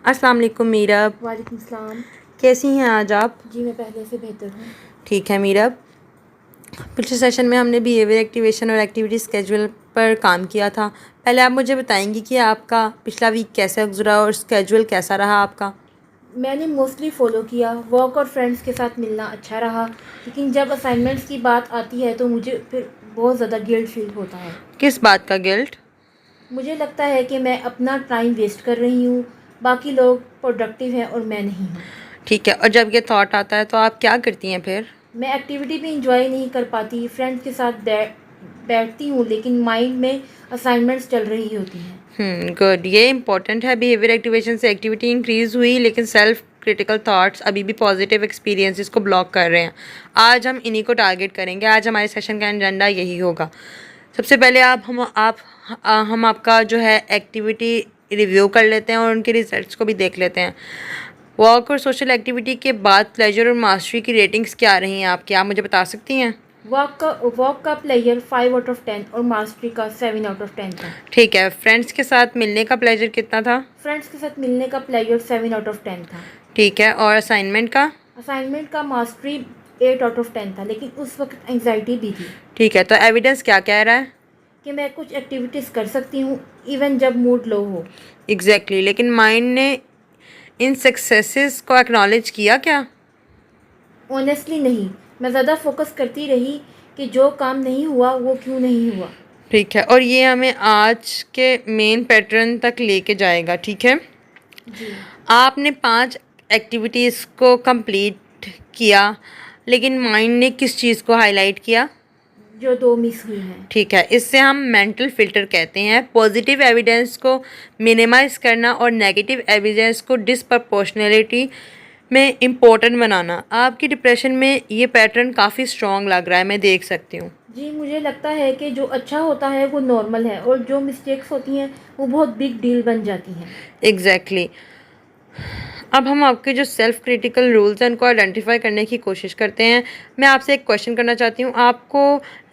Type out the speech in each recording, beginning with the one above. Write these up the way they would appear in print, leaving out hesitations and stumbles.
अस्सलाम वालेकुम मीरब। वालेकुम सलाम। कैसी हैं आज आप? जी मैं पहले से बेहतर हूँ। ठीक है मीरब, पिछले सेशन में हमने बिहेवियर एक्टिवेशन और एक्टिविटी स्केजुअल पर काम किया था। पहले आप मुझे बताएंगी कि आपका पिछला वीक कैसे गुजरा और स्केजुअल कैसा रहा आपका? मैंने मोस्टली फ़ॉलो किया। वर्क और फ्रेंड्स के साथ मिलना अच्छा रहा, लेकिन जब असाइनमेंट्स की बात आती है तो मुझे फिर बहुत ज़्यादा गिल्ट फील होता है। किस बात का गिल्ट? मुझे लगता है कि मैं अपना टाइम वेस्ट कर रही हूँ, बाकी लोग प्रोडक्टिव हैं और मैं नहीं हूँ। ठीक है, और जब ये थॉट आता है तो आप क्या करती हैं फिर? मैं एक्टिविटी भी इंजॉय नहीं कर पाती। फ्रेंड्स के साथ बैठती हूँ, लेकिन माइंड में असाइनमेंट्स चल रही होती हैं। गुड, ये इम्पोर्टेंट है। बिहेवियर एक्टिवेशन से एक्टिविटी इंक्रीज हुई, लेकिन सेल्फ क्रिटिकल थॉट्स अभी भी पॉजिटिव एक्सपीरियंसेस को ब्लॉक कर रहे हैं। आज हम इन्हीं को टारगेट करेंगे। आज हमारे सेशन का एजेंडा यही होगा। सबसे पहले हम आपका जो है एक्टिविटी रिव्यू कर लेते हैं और उनके रिजल्ट्स को भी देख लेते हैं। वर्क और सोशल एक्टिविटी के बाद प्लेजर और मास्टरी की रेटिंग्स क्या रही हैं आपकी? आप मुझे बता सकती हैं? वर्क का प्लेयर 5/10 और मास्टरी का 7/10 था। ठीक है, फ्रेंड्स के साथ मिलने का प्लेजर कितना था? फ्रेंड्स के साथ मिलने का प्लेयर 7/10 था। ठीक है, और असाइनमेंट का? असाइनमेंट का मास्टरी 8/10 था, लेकिन उस वक्त एंजाइटी भी थी ठीक है, तो एविडेंस क्या कह रहा है? कि मैं कुछ एक्टिविटीज़ कर सकती हूँ इवन जब मूड लो हो। एग्जैक्टली, लेकिन माइंड ने इन सक्सेसेस को एक्नॉलेज किया क्या? ऑनेस्टली नहीं। मैं ज़्यादा फोकस करती रही कि जो काम नहीं हुआ वो क्यों नहीं हुआ। ठीक है, और ये हमें आज के मेन पैटर्न तक लेके जाएगा। ठीक है, जी। आपने 5 एक्टिविटीज़ को कंप्लीट किया, लेकिन माइंड ने किस चीज़ को हाईलाइट किया? जो 2 मिस हुई हैं। ठीक है, इससे हम मेंटल फिल्टर कहते हैं। पॉजिटिव एविडेंस को मिनिमाइज करना और नेगेटिव एविडेंस को डिसप्रपोर्शनलिटी में इम्पोर्टेंट बनाना। आपकी डिप्रेशन में ये पैटर्न काफ़ी स्ट्रॉन्ग लग रहा है, मैं देख सकती हूँ। जी, मुझे लगता है कि जो अच्छा होता है वो नॉर्मल है और जो मिस्टेक्स होती हैं वो बहुत बिग डील बन जाती हैं। एग्जैक्टली। अब हम आपके जो सेल्फ क्रिटिकल रूल्स हैं उनको आइडेंटिफाई करने की कोशिश करते हैं। मैं आपसे एक क्वेश्चन करना चाहती हूँ। आपको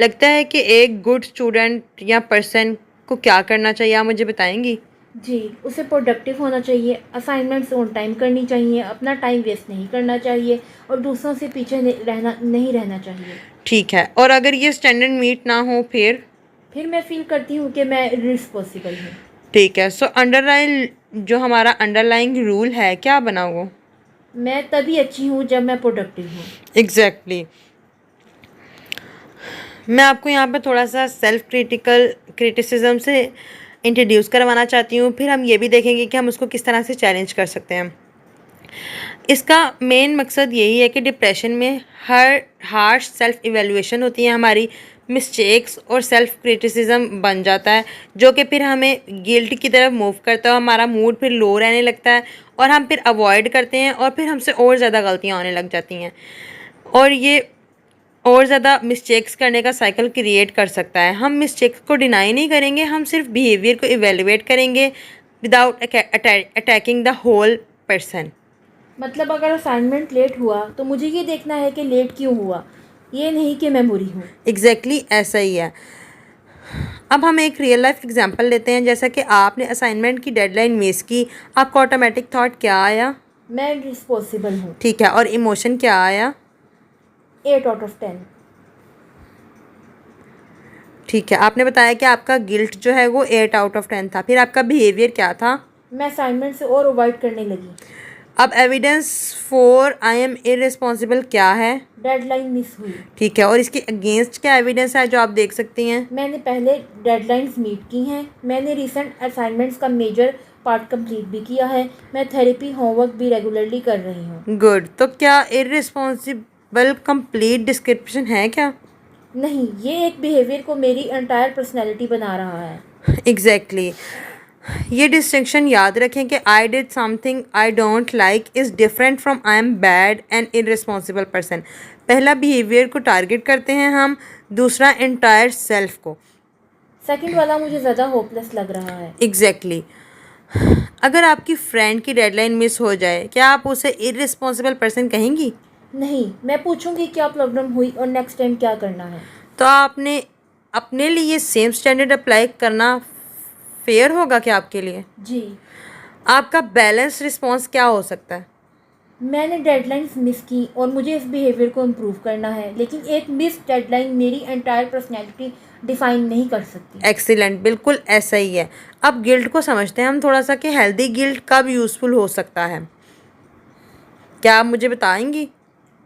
लगता है कि एक गुड स्टूडेंट या पर्सन को क्या करना चाहिए? आप मुझे बताएंगी? जी, उसे प्रोडक्टिव होना चाहिए, असाइनमेंट्स ऑन टाइम करनी चाहिए, अपना टाइम वेस्ट नहीं करना चाहिए और दूसरों से पीछे नहीं रहना चाहिए। ठीक है, और अगर ये स्टैंडर्ड मीट ना हो फिर मैं फील करती हूँ कि मैं रिस्पॉन्सिबल हूँ। ठीक है, सो अंडरलाइन जो हमारा अंडरलाइंग रूल है क्या बना वो? मैं तभी अच्छी हूँ जब मैं प्रोडक्टिव हूँ। एग्जैक्टली। मैं आपको यहाँ पे थोड़ा सा सेल्फ क्रिटिसिज्म से इंट्रोड्यूस करवाना चाहती हूँ, फिर हम ये भी देखेंगे कि हम उसको किस तरह से चैलेंज कर सकते हैं। इसका मेन मकसद यही है कि डिप्रेशन में हर हार्श सेल्फ इवेल्युएशन होती है, हमारी मिस्टेक्स और सेल्फ क्रिटिसिज्म बन जाता है, जो कि फिर हमें गिल्ट की तरफ मूव करता है। हमारा मूड फिर लो रहने लगता है और हम फिर अवॉइड करते हैं और फिर हमसे और ज़्यादा गलतियाँ होने लग जाती हैं और ये और ज़्यादा मिस्टेक्स करने का साइकिल क्रिएट कर सकता है। हम मिस्टेक्स को डिनाई नहीं करेंगे, हम सिर्फ बिहेवियर को इवेलुएट करेंगे without attacking the whole person. मतलब अगर असाइनमेंट लेट हुआ तो मुझे ये देखना है कि लेट क्यों हुआ, ये नहीं कि मैं बुरी हूँ। एग्जैक्टली ऐसा ही है। अब हम एक रियल लाइफ एग्जांपल लेते हैं। जैसा कि आपने असाइनमेंट की डेडलाइन मिस की, आपको ऑटोमेटिक थॉट क्या आया? मैं रिस्पॉन्सिबल हूँ। ठीक है, और इमोशन क्या आया? 8/10। ठीक है, आपने बताया कि आपका गिल्ट जो है वो 8/10 था। फिर आपका बिहेवियर क्या था? मैं असाइनमेंट से और अवॉइड करने लगी। अब evidence for I am irresponsible क्या है? डेडलाइन मिस हुई। ठीक है, और इसके अगेंस्ट क्या एविडेंस है जो आप देख सकती हैं? मैंने पहले डेडलाइंस मीट की हैं। मैंने रिसेंट असाइनमेंट्स का मेजर पार्ट कंप्लीट भी किया है। मैं थेरेपी होमवर्क भी रेगुलरली कर रही हूँ। गुड, तो क्या इररिस्पॉन्सिबल कंप्लीट डिस्क्रिप्शन है क्या? नहीं, ये एक बिहेवियर को मेरी एंटायर पर्सनैलिटी बना रहा है। एग्जैक्टली। ये डिस्टिंक्शन याद रखें कि I did something I don't like is different from I am bad and irresponsible person. पहला बिहेवियर को टारगेट करते हैं हम, दूसरा एंटायर सेल्फ को। सेकंड वाला मुझे ज़्यादा होपलेस लग रहा है। एग्जैक्टली। अगर आपकी फ्रेंड की डेडलाइन मिस हो जाए, क्या आप उसे इररिस्पॉन्सिबल पर्सन कहेंगी? नहीं, मैं पूछूंगी क्या प्रॉब्लम हुई और नेक्स्ट टाइम क्या करना है। तो आपने अपने लिए सेम स्टैंडर्ड अप्लाई करना फेयर होगा क्या आपके लिए? जी। आपका बैलेंस रिस्पॉन्स क्या हो सकता है? मैंने डेडलाइंस मिस की और मुझे इस बिहेवियर को इम्प्रूव करना है, लेकिन एक मिस डेडलाइन मेरी एंटायर पर्सनैलिटी डिफ़ाइन नहीं कर सकती। एक्सीलेंट, बिल्कुल ऐसा ही है। अब गिल्ट को समझते हैं हम थोड़ा सा कि हेल्दी गिल्ट कब यूज़फुल हो सकता है, क्या आप मुझे बताएंगी?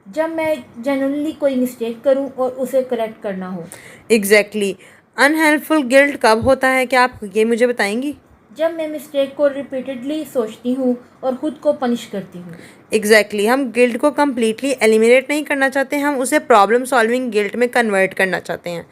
जब मैं जेन्युइनली कोई मिस्टेक करूं और उसे करेक्ट करना हो। एग्जैक्टली। अनहेल्पफुल गिल्ट कब होता है, क्या आप ये मुझे बताएंगी? जब मैं मिस्टेक को रिपीटेडली सोचती हूँ और ख़ुद को पनिश करती हूँ। एग्जैक्टली, हम गिल्ट को कम्प्लीटली एलिमिनेट नहीं करना चाहते, हम उसे प्रॉब्लम सॉल्विंग गिल्ट में कन्वर्ट करना चाहते हैं।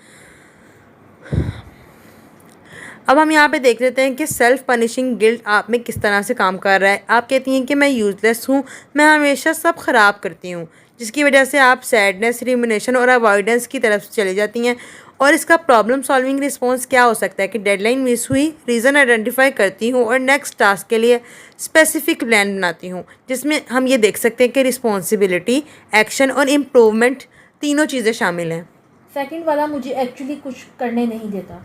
अब हम यहाँ पे देख लेते हैं कि सेल्फ पनिशिंग गिल्ट आप में किस तरह से काम कर रहा है। आप कहती हैं कि मैं यूज़लेस हूँ, मैं हमेशा सब ख़राब करती हूँ, जिसकी वजह से आप सैडनेस, रिमिनेशन और अवॉइडेंस की तरफ चली जाती हैं। और इसका प्रॉब्लम सॉल्विंग रिस्पॉन्स क्या हो सकता है कि डेडलाइन मिस हुई, रीज़न आइडेंटिफाई करती हूँ और नेक्स्ट टास्क के लिए स्पेसिफिक प्लान बनाती हूँ, जिसमें हम ये देख सकते हैं कि रिस्पॉन्सिबिलिटी, एक्शन और इम्प्रूवमेंट तीनों चीज़ें शामिल हैं। सेकंड वाला मुझे एक्चुअली कुछ करने नहीं देता।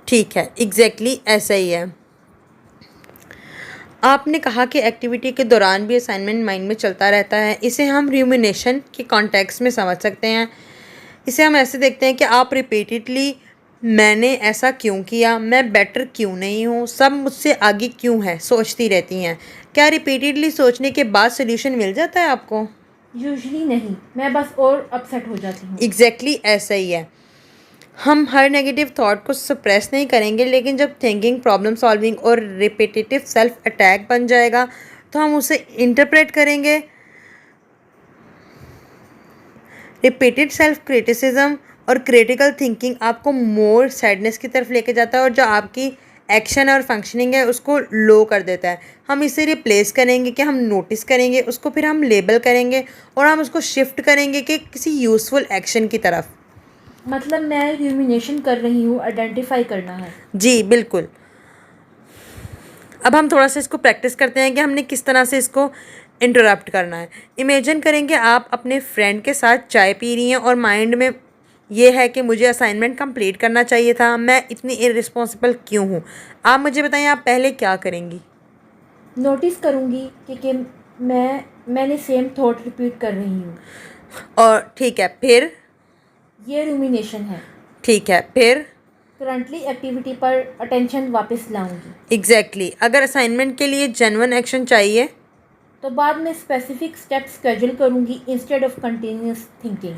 ठीक है, एग्जैक्टली ऐसा ही है। आपने कहा कि एक्टिविटी के दौरान भी असाइनमेंट माइंड में चलता रहता है। इसे हम रूमिनेशन के कॉन्टेक्स्ट में समझ सकते हैं। इसे हम ऐसे देखते हैं कि आप रिपीटेडली मैंने ऐसा क्यों किया, मैं बेटर क्यों नहीं हूँ, सब मुझसे आगे क्यों है सोचती रहती हैं। क्या रिपीटेडली सोचने के बाद सोल्यूशन मिल जाता है आपको? यूजुअली नहीं, मैं बस और अपसेट हो जाती हूँ। एग्जैक्टली ऐसा ही है। हम हर नेगेटिव थॉट को सप्रेस नहीं करेंगे, लेकिन जब थिंकिंग, प्रॉब्लम सॉल्विंग और रिपीटेटिव सेल्फ अटैक बन जाएगा तो हम उसे इंटरप्रेट करेंगे। रिपीटेड सेल्फ क्रिटिसिज्म और क्रिटिकल थिंकिंग आपको मोर सैडनेस की तरफ लेके जाता है और जो आपकी एक्शन और फंक्शनिंग है उसको लो कर देता है। हम इसे रिप्लेस करेंगे कि हम नोटिस करेंगे उसको, फिर हम लेबल करेंगे और हम उसको शिफ्ट करेंगे कि किसी यूज़फुल एक्शन की तरफ। मतलब मैं र्यूमिनेशन कर रही हूँ, आइडेंटिफाई करना है। जी बिल्कुल। अब हम थोड़ा सा इसको प्रैक्टिस करते हैं कि हमने किस तरह से इसको इंटरप्ट करना है। इमेजिन करेंगे आप अपने फ्रेंड के साथ चाय पी रही हैं और माइंड में ये है कि मुझे असाइनमेंट कंप्लीट करना चाहिए था, मैं इतनी इररिस्पॉन्सिबल क्यों हूँ। आप मुझे बताइए आप पहले क्या करेंगी? नोटिस करूँगी कि मैंने सेम थॉट रिपीट कर रही हूँ। और ठीक है, फिर? ये रूमिनेशन है। ठीक है, फिर? करंटली एक्टिविटी पर अटेंशन वापस लाऊंगी। एग्जैक्टली। अगर असाइनमेंट के लिए जेन्युइन एक्शन चाहिए तो बाद में स्पेसिफिक स्टेप स्केड्यूल करूँगी instead of continuous thinking.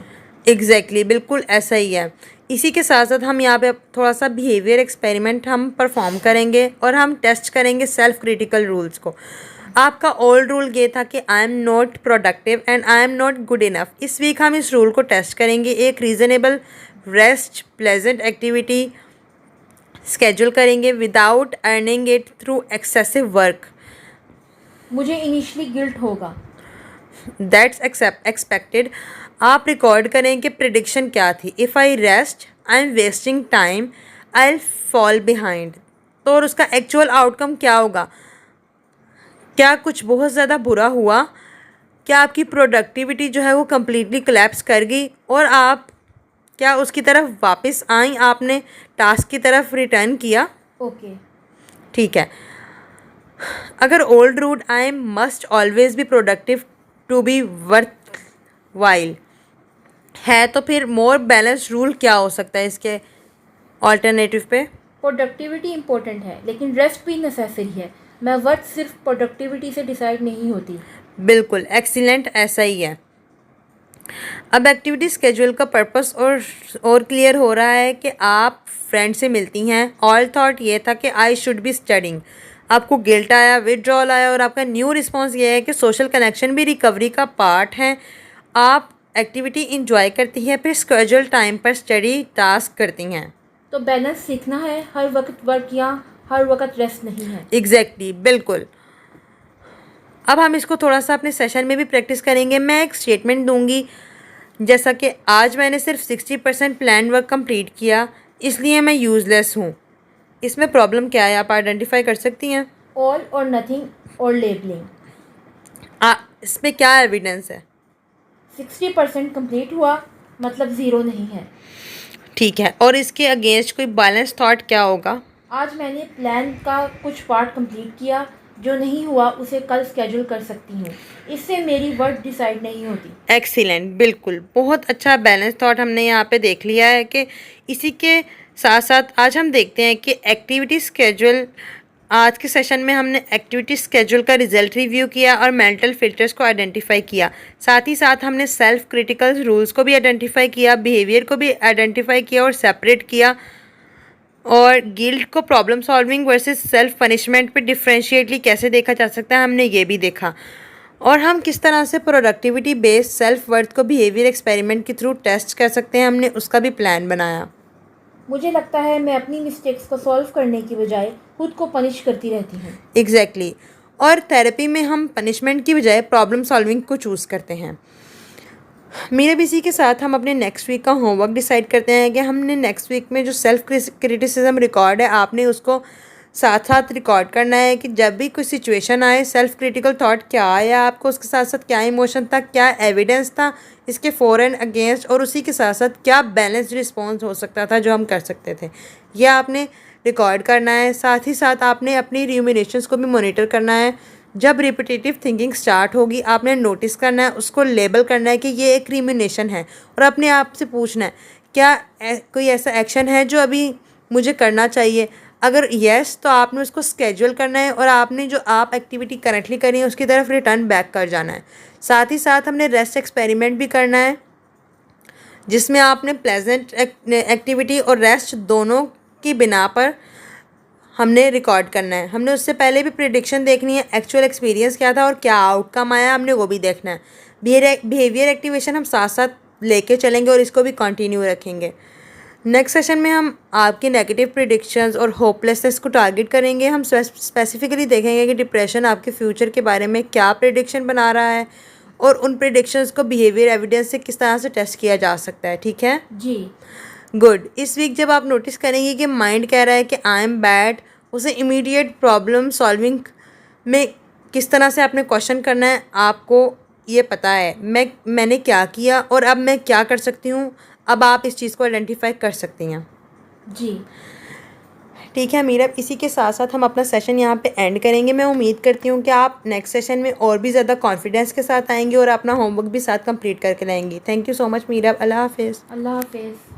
Exactly, बिल्कुल ऐसा ही है। इसी के साथ साथ हम यहाँ पे थोड़ा सा बिहेवियर एक्सपेरिमेंट हम परफॉर्म करेंगे और हम टेस्ट करेंगे सेल्फ क्रिटिकल रूल्स को। आपका ओल्ड रूल ये था कि I am not productive and I am not good enough. इस वीक हम इस रूल को टेस्ट करेंगे। एक reasonable rest pleasant activity schedule करेंगे without earning it through excessive work. मुझे इनिशियली गिल्ट होगा। That's expected. आप रिकॉर्ड करें कि प्रिडिक्शन क्या थी। If I rest I am wasting time, I will fall behind. तो और उसका एक्चुअल आउटकम क्या होगा? क्या कुछ बहुत ज़्यादा बुरा हुआ? क्या आपकी प्रोडक्टिविटी जो है वो कम्प्लीटली कोलैप्स कर गई और आप क्या उसकी तरफ वापस आई, आपने टास्क की तरफ रिटर्न किया? ओके। ठीक है। अगर old rule I must always be productive to be worthwhile है, तो फिर मोर बैलेंस रूल क्या हो सकता है इसके ऑल्टरनेटिव पे? प्रोडक्टिविटी इंपॉर्टेंट है लेकिन रेस्ट भी नेसेसरी है। मैं वर्थ सिर्फ प्रोडक्टिविटी से डिसाइड नहीं होती। बिल्कुल एक्सीलेंट, ऐसा ही है। अब एक्टिविटी स्केड्यूल का पर्पस और क्लियर हो रहा है कि आप फ्रेंड से मिलती हैं। ऑल थॉट ये था कि आई शुड बी स्टडिंग। आपको गिल्ट आया, विड्रॉल आया और आपका न्यू रिस्पॉन्स ये है कि सोशल कनेक्शन भी रिकवरी का पार्ट है। आप एक्टिविटी इंजॉय करती हैं, फिर स्केड्यूल टाइम पर स्टडी टास्क करती हैं। तो बैलेंस सीखना है, हर वक्त वर्क या हर वक्त रेस्ट नहीं है। एग्जैक्टली, बिल्कुल। अब हम इसको थोड़ा सा अपने सेशन में भी प्रैक्टिस करेंगे। मैं एक स्टेटमेंट दूंगी जैसा कि आज मैंने सिर्फ 60% प्लान वर्क कंप्लीट किया इसलिए मैं यूज़लेस हूँ। इसमें प्रॉब्लम क्या है आप आइडेंटिफाई कर सकती हैं? ऑल और नथिंग और लेबलिंग। इसमें क्या एविडेंस है? 60% कंप्लीट हुआ मतलब ज़ीरो नहीं है। ठीक है, और इसके अगेंस्ट कोई बैलेंस थॉट क्या होगा? आज मैंने प्लान का कुछ पार्ट कंप्लीट किया, जो नहीं हुआ उसे कल स्केड्यूल कर सकती हूँ। इससे मेरी वर्थ डिसाइड नहीं होती। एक्सीलेंट, बिल्कुल, बहुत अच्छा बैलेंस थॉट हमने यहाँ पे देख लिया है कि इसी के साथ साथ आज हम देखते हैं कि एक्टिविटी स्केड्यूल। आज के सेशन में हमने एक्टिविटी स्केड्यूल का रिजल्ट रिव्यू किया और मेंटल फिल्टर्स को आइडेंटिफाई किया। साथ ही साथ हमने सेल्फ क्रिटिकल रूल्स को भी आइडेंटिफाई किया, बिहेवियर को भी आइडेंटिफाई किया और सेपरेट किया, और गिल्ट को problem solving versus self punishment पे डिफरेंशिएटली कैसे देखा जा सकता है हमने ये भी देखा। और हम किस तरह से प्रोडक्टिविटी बेस्ड सेल्फ वर्थ को बिहेवियर एक्सपेरिमेंट के थ्रू टेस्ट कर सकते हैं, हमने उसका भी प्लान बनाया। मुझे लगता है मैं अपनी मिस्टेक्स को सॉल्व करने की बजाय खुद को पनिश करती रहती हूँ। एग्जैक्टली और थेरेपी में हम पनिशमेंट की बजाय प्रॉब्लम सॉल्विंग को चूज़ करते हैं। मेरे भी इसी के साथ हम अपने नेक्स्ट वीक का होमवर्क डिसाइड करते हैं कि हमने नेक्स्ट वीक में जो सेल्फ क्रिटिसिज्म रिकॉर्ड है आपने उसको साथ साथ रिकॉर्ड करना है कि जब भी कोई सिचुएशन आए सेल्फ क्रिटिकल थॉट क्या आया आपको, उसके साथ साथ क्या इमोशन था, क्या एविडेंस था इसके फॉर एंड अगेंस्ट, और उसी के साथ साथ क्या बैलेंस्ड रिस्पॉन्स हो सकता था जो हम कर सकते थे, यह आपने रिकॉर्ड करना है। साथ ही साथ आपने अपनी रूमिनेशंस को भी मॉनिटर करना है। जब रिपीटेटिव थिंकिंग स्टार्ट होगी आपने नोटिस करना है, उसको लेबल करना है कि ये एक रिमिनेशन है, और अपने आप से पूछना है क्या कोई ऐसा एक्शन है जो अभी मुझे करना चाहिए। अगर येस तो आपने उसको स्केड्यूल करना है और आपने जो आप एक्टिविटी करेंटली करी है उसकी तरफ रिटर्न बैक कर जाना है। साथ ही साथ हमने रेस्ट एक्सपेरिमेंट भी करना है जिसमें आपने प्लेजेंट एक्टिविटी और रेस्ट दोनों की बिना पर हमने रिकॉर्ड करना है। हमने उससे पहले भी प्रिडिक्शन देखनी है, एक्चुअल एक्सपीरियंस क्या था और क्या आउटकम आया हमने वो भी देखना है। बिहेवियर एक्टिवेशन हम साथ साथ लेके चलेंगे और इसको भी कंटिन्यू रखेंगे। नेक्स्ट सेशन में हम आपकी नेगेटिव प्रिडिक्शंस और होपलेसनेस को टारगेट करेंगे। हम स्पेसिफिकली देखेंगे कि डिप्रेशन आपके फ्यूचर के बारे में क्या प्रिडिक्शन बना रहा है और उन प्रिडिक्शंस को बिहेवियर एविडेंस से किस तरह से टेस्ट किया जा सकता है। ठीक है जी, गुड। इस वीक जब आप नोटिस करेंगे कि माइंड कह रहा है कि आई एम बैड, उसे इमीडिएट प्रॉब्लम सॉल्विंग में किस तरह से आपने क्वेश्चन करना है। आपको ये पता है मैंने क्या किया और अब मैं क्या कर सकती हूँ, अब आप इस चीज़ को आइडेंटिफाई कर सकती हैं। जी, ठीक है मीरा, इसी के साथ साथ हम अपना सेशन यहाँ पे एंड करेंगे। मैं उम्मीद करती हूँ कि आप नेक्स्ट सेशन में और भी ज़्यादा कॉन्फिडेंस के साथ आएंगे और अपना होमवर्क भी साथ कंप्लीट करके लाएंगी। Thank you so much Meera, अल्लाह हाफिज़। अल्लाह हाफिज़।